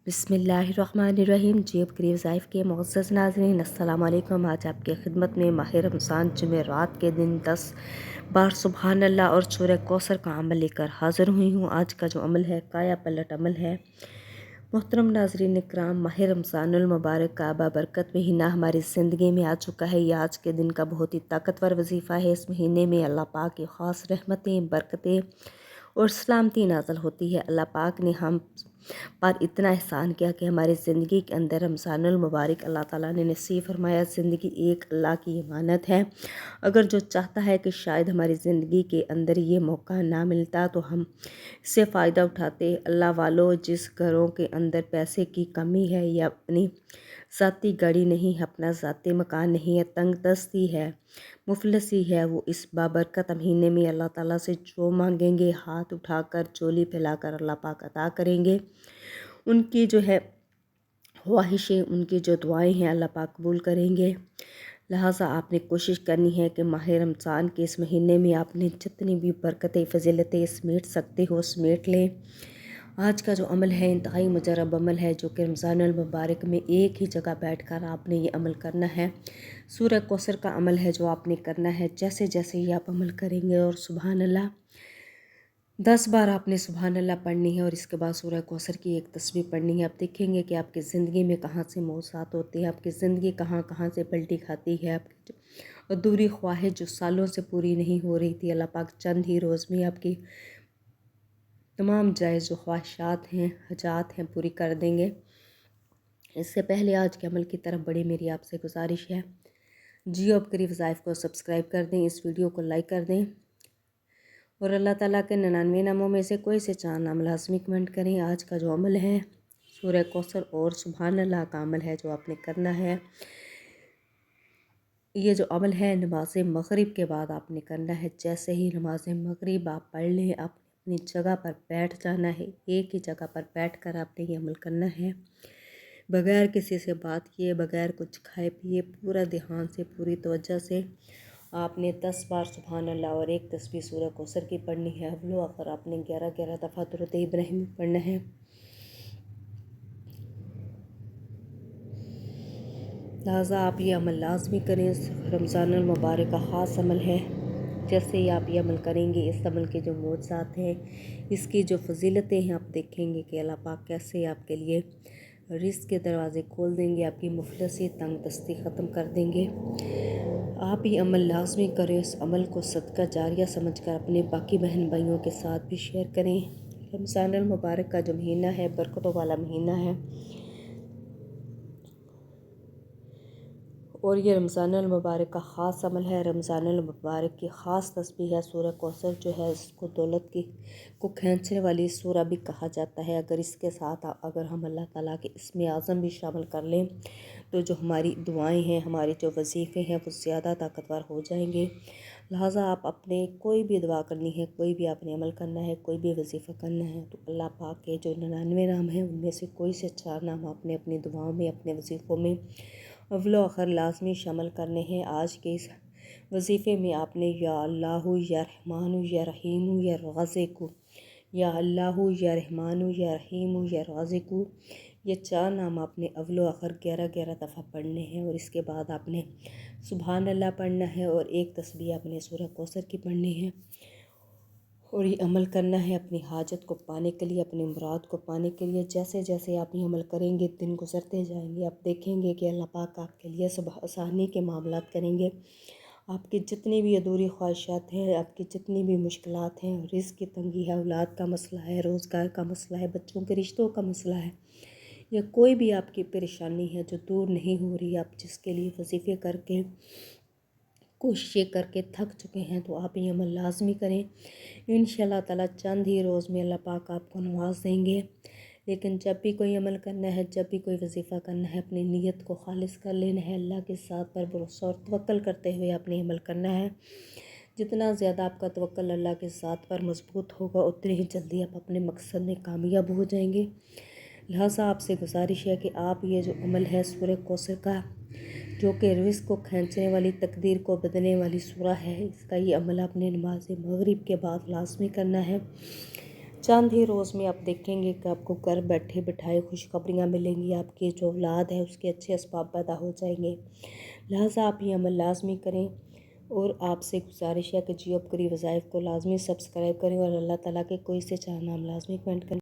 बिस्मिल्लाहिर्रहमानिर्रहीम। जी अब करीब ज़ाइफ़ के मुअज़्ज़ज़ नाज़रीन, अस्सलाम वालेकुम। आज आपकी खिदमत में माह रमज़ान जुमेरात के दिन 10 बार सुबहान अल्लाह और सूरह कौसर का अमल लेकर हाज़िर हुई हूँ। आज का जो अमल है काया पलट अमल है। मोहतरम नाज़रीन इकराम, माह रमज़ानुल मुबारक का बाबरकत महीना हमारी ज़िंदगी में आ चुका है। ये आज के दिन का बहुत ही ताकतवर वजीफ़ा है। इस महीने में अल्लाह पाक की ख़ास रहमतें, बरकतें और सलामती नाज़िल होती है। अल्लाह पाक ने हम पर इतना एहसान किया कि हमारी ज़िंदगी के अंदर रमज़ानुल मुबारक अल्लाह ताला ने नसीब फरमाया। ज़िंदगी एक अल्लाह की अमानत है। अगर जो चाहता है कि शायद हमारी ज़िंदगी के अंदर ये मौका ना मिलता तो हम इससे फ़ायदा उठाते। अल्लाह वालों, जिस घरों के अंदर पैसे की कमी है या अपनी ज़ाती गाड़ी नहीं है, अपना ज़ाती मकान नहीं है, तंग दस्ती है, मुफलसी है, वो इस बाबरकत महीने में अल्लाह ताला से जो मांगेंगे हाथ उठाकर चोली फैलाकर अल्लाह पाक अता करेंगे। उनकी जो है ख्वाहिशें, उनकी जो दुआएं हैं अल्लाह पाक कबूल करेंगे। लिहाजा आपने कोशिश करनी है कि माह रमज़ान के इस महीने में आपने जितनी भी बरकतें फ़ज़ीलतें समेट सकते हो समेट लें। आज का जो अमल है इंतहाई मुजरब अमल है, जो कि रमज़ानुल मुबारक में एक ही जगह बैठकर आपने ये अमल करना है। सूरह कौसर का अमल है जो आपने करना है। जैसे जैसे ही आप अमल करेंगे और सुबहान अल्लाह 10 बार आपने सुबहान अल्लाह पढ़नी है और इसके बाद सूरह कौसर की एक तस्बीह पढ़नी है। आप देखेंगे कि आपकी ज़िंदगी में कहाँ से मौसात होती है, आपकी ज़िंदगी कहाँ कहाँ से पलटी खाती है। आपकी अधूरी ख्वाहिश जो सालों से पूरी नहीं हो रही थी, अल्लाह पाक चंद ही रोज़ में आपकी तमाम जायज़ जो ख्वाहिशात हैं, हजात हैं, पूरी कर देंगे। इससे पहले आज के अमल की तरफ बड़ी मेरी आपसे गुजारिश है, जियो अब करीब ज़ाइफ़ को सब्सक्राइब कर दें, इस वीडियो को लाइक कर दें और अल्लाह ताला के 99 नामों में से कोई से 4 नाम लाजमी कमेंट करें। आज का जो अमल है सूरह कौसर और सुबहान अल्लाह का अमल है जो आपने करना है। ये जो अमल है नमाज मगरिब के बाद आपने करना है। जैसे ही नमाज मगरिब आप पढ़ लें, आप अपनी जगह पर बैठ जाना है। एक ही जगह पर बैठ कर आपने ये अमल करना है, बग़ैर किसी से बात किए, बग़ैर कुछ खाए पिए, पूरा ध्यान से पूरी तवज्जो से आपने 10 बार सुबहान अल्लाह और एक तस्बीह सूरह कौसर की पढ़नी है। अव्वलो आखिर आपने 11 दफ़ा दुरूद इब्राहिमी पढ़ना है। लिहाजा आप ये अमल लाजमी करें। रमज़ानुल मुबारक का ख़ास अमल है। जैसे ही आप ये अमल करेंगे, इस अमल के जो मौज़ात हैं, इसकी जो फ़जीलतें हैं, आप देखेंगे कि अल्लाह पाक कैसे आपके लिए रिज़्क़ के दरवाज़े खोल देंगे, आपकी मुफलसी तंग दस्ती ख़त्म कर देंगे। आप ये अमल लाजमी करें। इस अमल को सदका जारिया समझकर अपने बाकी बहन भाइयों के साथ भी शेयर करें। रमज़ानुल मुबारक का जो महीना है बरकतों वाला महीना है और ये रमज़ानुल मुबारक का ख़ास अमल है। रमज़ानुल मुबारक की ख़ास तस्बीह है सूरह कौसर, जो है इसको दौलत की को खींचने वाली सूरा भी कहा जाता है। अगर इसके साथ अगर हम अल्लाह ताला के इसमें आज़म भी शामिल कर लें तो जो हमारी दुआएं हैं, हमारे जो वजीफ़े हैं, वो ज़्यादा ताकतवर हो जाएंगे। लिहाजा आप अपने कोई भी दुआ करनी है, कोई भी आपने अमल करना है, कोई भी वजीफ़ा करना है, तो अल्लाह पाक के जो 99 नाम हैं उनमें से कोई से 4 नाम आपने अपनी दुआओं में, अपने वजीफ़ों में अव्वलो आखिर लाजमी शामिल करने हैं। आज के इस वजीफ़े में आपने या अल्लाहु या रहमानु या रहीमु या राज़िकु, या अल्लाहु या रहमानु या रहीमु या राज़िकु, ये 4 नाम आपने अव्वलो आखिर 11 दफ़ा पढ़ने हैं और इसके बाद आपने सुबहान अल्लाह पढ़ना है और एक तस्बीह आपने सूरह कौसर की पढ़नी है और ये अमल करना है अपनी हाजत को पाने के लिए, अपनी मुराद को पाने के लिए। जैसे जैसे आप ये अमल करेंगे, दिन गुजरते जाएंगे, आप देखेंगे कि अल्लाह पाक आपके लिए सब आसानी के मामलात करेंगे। आपकी जितनी भी अधूरी ख्वाहिशात हैं, आपकी जितनी भी मुश्किलात हैं, रिज़्क़ की तंगी है, औलाद का मसला है, रोज़गार का मसला है, बच्चों के रिश्तों का मसला है, या कोई भी आपकी परेशानी है जो दूर नहीं हो रही, आप जिसके लिए वजीफ़े करके कोशिशें करके थक चुके हैं, तो आप ये अमल लाजमी करें। इंशाअल्लाह ताला चंद ही रोज़ में अल्लाह पाक आपको नवाज देंगे। लेकिन जब भी कोई अमल करना है, जब भी कोई वजीफ़ा करना है, अपनी नीयत को खालिस कर लेना है। अल्लाह के साथ पर भरोसा और तवक्ल करते हुए आपने अमल करना है। जितना ज़्यादा आपका तवक्ल अल्लाह के साथ पर मजबूत होगा, उतनी ही जल्दी आप अपने मकसद में कामयाब हो जाएंगे। लिहाजा आपसे गुजारिश है कि आप ये जो अमल है सूरह कौसर का, जो कि रिज़्क़ को खींचने वाली, तकदीर को बदलने वाली सूरा है, इसका ये अमल आपने नमाज मगरिब के बाद लाजमी करना है। چند ہی روز میں آپ دیکھیں گے کہ آپ کو گھر بیٹھے بٹھائے خوشخبریاں ملیں گی، آپ کی جو اولاد ہے اس کے اچھے اسباب پیدا ہو جائیں گے، لہٰذا آپ یہ عمل لازمی کریں۔ اور آپ سے گزارش ہے کہ جیو اپ گری وظائف کو لازمی سبسکرائب کریں اور اللہ تعالیٰ کے کوئی سے چار نام لازمی کمنٹ کریں۔